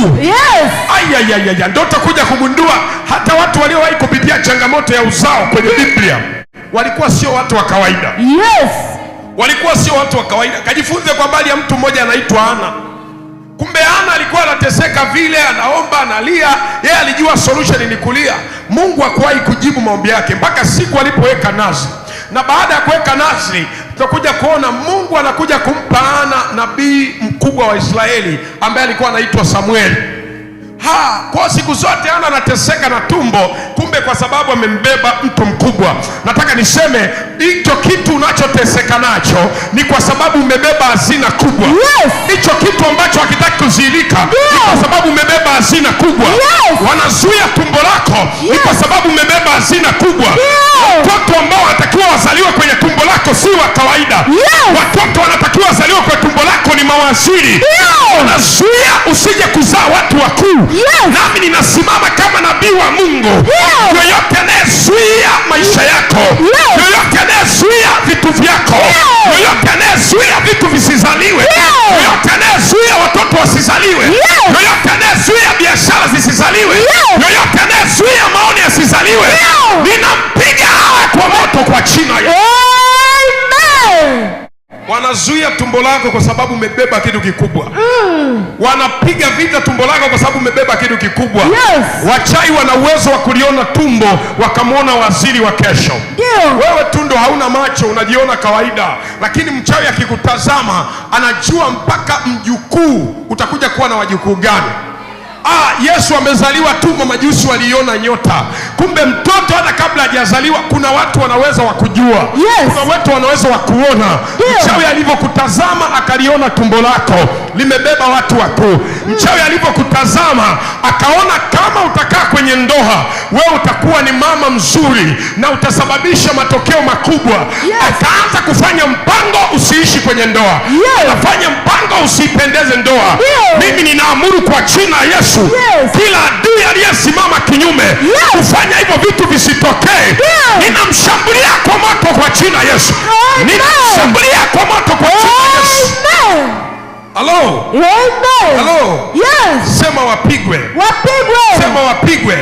wakuu. Yes. Ayayayaya, ndio utakuja kugundua hata watu waliowahi kupitia changamoto ya uzao kwenye Biblia walikuwa sio watu wa kawaida. Yes. Walikuwa sio watu wa kawaida. Kajifunze kwa habari ya mtu mmoja anaitwa Hana. Kumbe Hana alikuwa anateseka vile, anaomba, analia, yeye alijua solution ni kulia. Mungu hakuwahi kujibu maombi yake mpaka siku alipoweka nazi. Na baada ya kuweka nazi, tutakuja kuona Mungu anakuja kumpa Hana nabii mkubwa wa Israeli ambaye alikuwa anaitwa Samueli. Kwa siku zote Hana anateseka na tumbo, kumbe kwa sababu amembeba mtu mkubwa. Nataka niseme hicho kitu unachoteseka nacho ni kwa sababu umebeba hazina kubwa. Hicho kitu ambacho hakitaki kuzilika ni kwa sababu umebeba hazina kubwa. Wanazuia tumbo lako ni kwa sababu umebeba hazina kubwa. Watoto ambao wanatakiwa wazaliwe kwenye tumbo lako si wa kawaida. Watoto wanatakiwa wazaliwe kwenye tumbo lako ni mawaziri. Wanazuia usije kuzaa watu wakuu. Nami ninasimama kama nabii wa Mungu. Yoyote anayezuia maisha yako, yoyote anayezuia vitu vyako, yoyote anayezuia vitu visizaliwe, yoyote anayezuia watoto wasizaliwe, yoyote anayezuia biashara zisizaliwe, yoyote anayezuia maoni yasizaliwe, ninampiga kwa moto kwa jina la Yesu. Wanazuia tumbo lako kwa sababu umebeba kitu kikubwa. Wanapiga vita tumbo lako kwa sababu umebeba kitu kikubwa. Wachawi wana uwezo wa kuliona tumbo wakamwona waziri wa kesho. Wewe tundo hauna macho, unajiona kawaida, lakini mchawi akikutazama anajua mpaka mjukuu utakuja kuwa na wajukuu gani. Yesu amezaliwa tu, mamajusi waliona nyota. Kumbe mtoto hata kabla hajazaliwa kuna watu wanaweza wakujua. Kuna watu wanaweza wakuona. Mchawi alivyokutazama akaliona tumbo lako limebeba watu wakuu. Mchawi alivyokutazama akaona kama utakaa kwenye ndoa wewe utakuwa ni mama mzuri na utasababisha matokeo makubwa. Akaanza kufanya mpango usiishi kwenye ndoa. Anafanya mpango usipendeze ndoa. Mimi ninaamuru kwa jina la Yesu, kila adui aliyesimama kinyume kufanya hivyo vitu visitokee, ninamshambulia kwa moto kwa jina la Yesu. Ninamshambulia kwa moto kwa jina la Yesu. Hello. Hello. Sema wapigwe. Sema wapigwe.